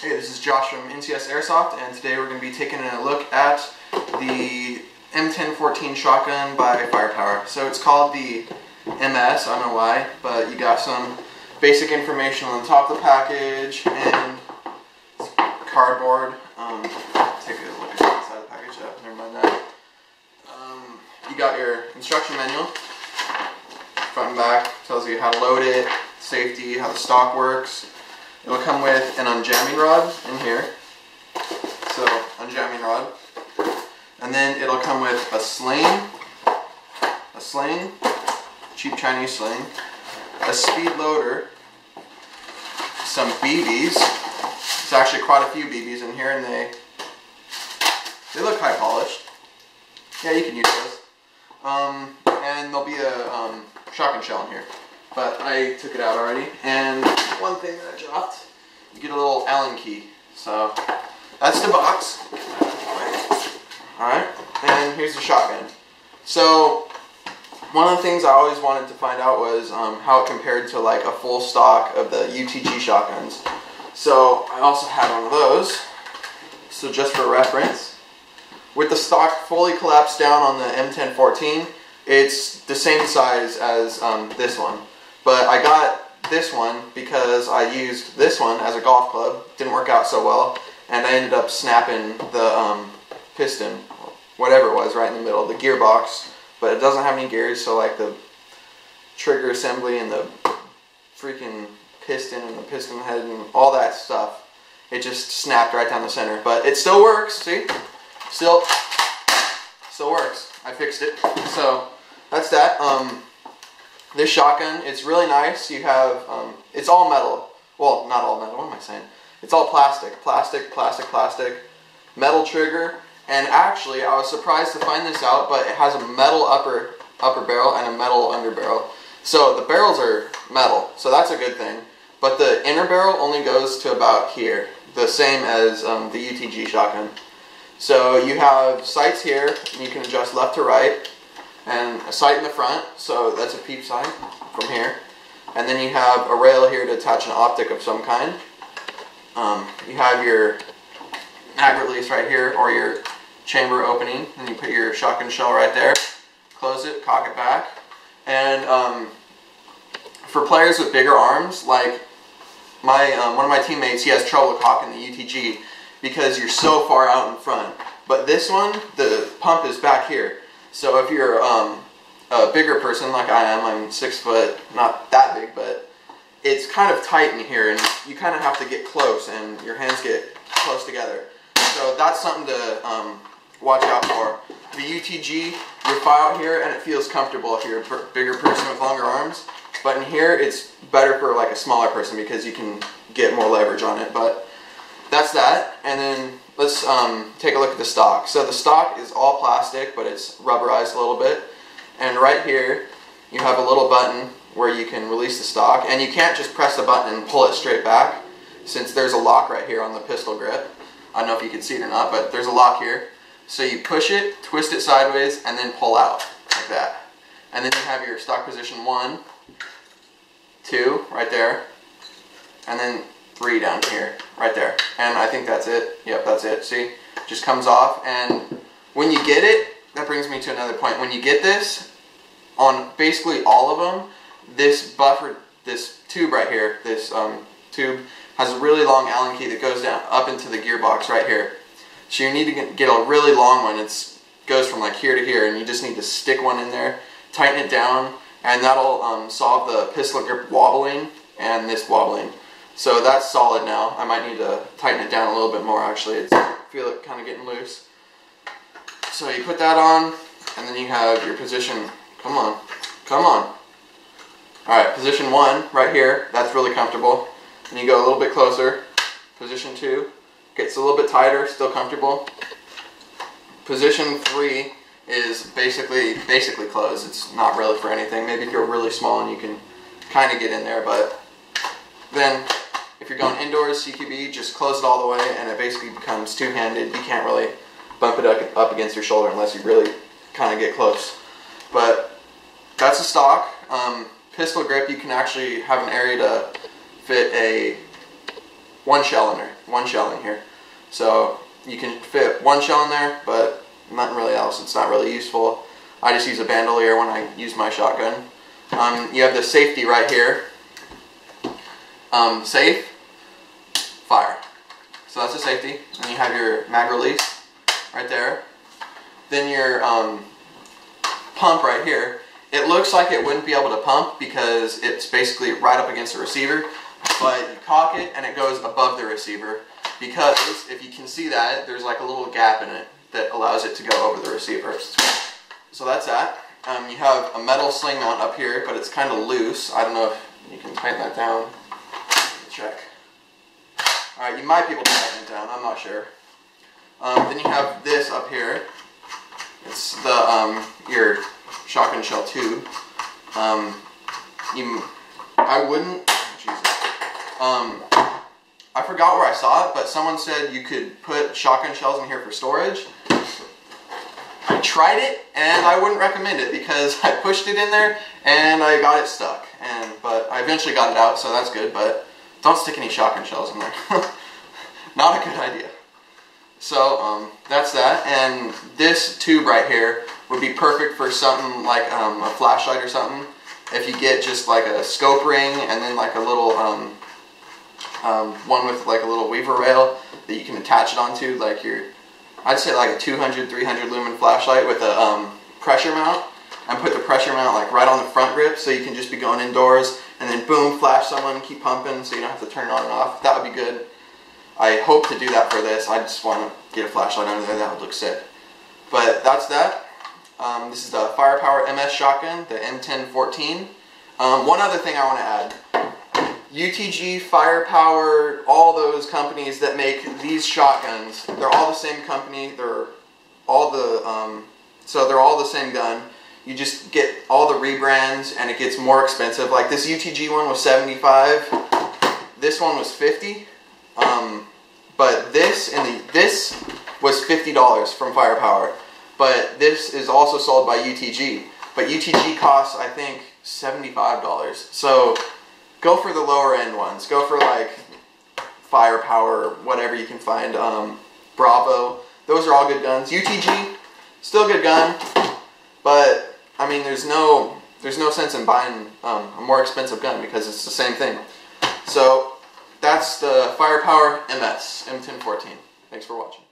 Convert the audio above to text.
Hey, this is Josh from NCS Airsoft, and today we're going to be taking a look at the M1014 shotgun by Firepower. So it's called the MS, I don't know why, but you got some basic information on the top of the package and cardboard. Take a look at the inside of the package. Oh, never mind that. You got your instruction manual, front and back, tells you how to load it, safety, how the stock works. It'll come with an unjamming rod in here, so unjamming rod, and then it'll come with a sling, cheap Chinese sling, a speed loader, some BBs. There's actually quite a few BBs in here, and they look high polished. Yeah, you can use those. And there'll be a shotgun shell in here. But I took it out already, and one thing that I dropped, you get a little Allen key. So that's the box. Alright, and here's the shotgun. So one of the things I always wanted to find out was how it compared to like a full stock of the UTG shotguns. So I also had one of those, so just for reference. With the stock fully collapsed down on the M1014, it's the same size as this one. But I got this one because I used this one as a golf club. Didn't work out so well, and I ended up snapping the piston, whatever it was, right in the middle, the gearbox. But it doesn't have any gears, so like the trigger assembly and the freaking piston and the piston head and all that stuff, it just snapped right down the center. But it still works, see? Still works. I fixed it. So that's that. This shotgun, it's really nice. You have, it's all metal. Well, not all metal, what am I saying? It's all plastic. Metal trigger. And actually, I was surprised to find this out, but it has a metal upper barrel and a metal under barrel. So the barrels are metal, so that's a good thing. But the inner barrel only goes to about here, the same as the UTG shotgun. So you have sights here, and you can adjust left to right, and a sight in the front, so that's a peep sight from here. And then you have a rail here to attach an optic of some kind. You have your mag release right here, or your chamber opening, and you put your shotgun shell right there. Close it, cock it back. And for players with bigger arms, like one of my teammates, he has trouble cocking the UTG because you're so far out in front. But this one, the pump is back here. So if you're a bigger person like I am, I'm 6 foot, not that big, but it's kind of tight in here, and you kind of have to get close, and your hands get close together. So that's something to watch out for. The UTG, you file out here, and it feels comfortable if you're a bigger person with longer arms. But in here, it's better for like a smaller person because you can get more leverage on it. But that's that. And then let's take a look at the stock. So the stock is all plastic, but it's rubberized a little bit. And right here, you have a little button where you can release the stock. And you can't just press the button and pull it straight back, since there's a lock right here on the pistol grip. I don't know if you can see it or not, but there's a lock here. So you push it, twist it sideways, and then pull out, like that. And then you have your stock position 1, 2, right there, and then 3 down here, right there. And I think that's it. Yep, that's it. See? Just comes off. And when you get it, that brings me to another point. When you get this, on basically all of them, this buffer, this tube right here, this tube, has a really long Allen key that goes down up into the gearbox right here. So you need to get a really long one. It goes from like here to here, and you just need to stick one in there, tighten it down, and that'll solve the pistol grip wobbling and this wobbling. So that's solid now. I might need to tighten it down a little bit more actually. I feel it kind of getting loose. So you put that on, and then you have your position. Come on. Alright, position 1 right here. That's really comfortable. And you go a little bit closer. Position 2 gets a little bit tighter, still comfortable. Position 3 is basically closed. It's not really for anything. Maybe if you're really small and you can kind of get in there, but then if you're going indoors, CQB, just close it all the way, and it basically becomes two-handed. You can't really bump it up against your shoulder unless you really kind of get close. But that's a stock. Pistol grip, you can actually have an area to fit a one shell in there, one shell in here. So you can fit one shell in there, but nothing really else. It's not really useful. I just use a bandolier when I use my shotgun. You have the safety right here. Safe, fire. So that's the safety. And you have your mag release right there. Then your pump right here. It looks like it wouldn't be able to pump because it's basically right up against the receiver, but you cock it and it goes above the receiver because if you can see that, there's like a little gap in it that allows it to go over the receiver. So that's that. You have a metal sling mount up here, but it's kind of loose. I don't know if you can tighten that down. Check. Alright, you might be able to tighten it down, I'm not sure. Then you have this up here. It's the your shotgun shell tube. I wouldn't. Jesus. I forgot where I saw it, but someone said you could put shotgun shells in here for storage. I tried it, and I wouldn't recommend it because I pushed it in there and I got it stuck. But I eventually got it out, so that's good. But don't stick any shotgun shells in there. Not a good idea. So that's that, and this tube right here would be perfect for something like a flashlight or something. If you get just like a scope ring and then like a little one with like a little weaver rail that you can attach it onto, like I'd say like a 200, 300 lumen flashlight with a pressure mount, and put the pressure mount like right on the front grip so you can just be going indoors and then boom, flash someone, keep pumping so you don't have to turn it on and off. That would be good. I hope to do that for this. I just want to get a flashlight under there. That would look sick. But that's that. This is the Firepower MS shotgun, the M1014. One other thing I want to add. UTG, Firepower, all those companies that make these shotguns, they're all the same company. They're all so they're all the same gun. You just get all the rebrands and it gets more expensive. Like this UTG one was $75. This one was $50. But this was $50 from Firepower. But this is also sold by UTG. But UTG costs, I think, $75. So go for the lower end ones. Go for like Firepower, whatever you can find. Bravo. Those are all good guns. UTG, still a good gun. But I mean, there's no sense in buying a more expensive gun because it's the same thing. So that's the Firepower MS M1014. Thanks for watching.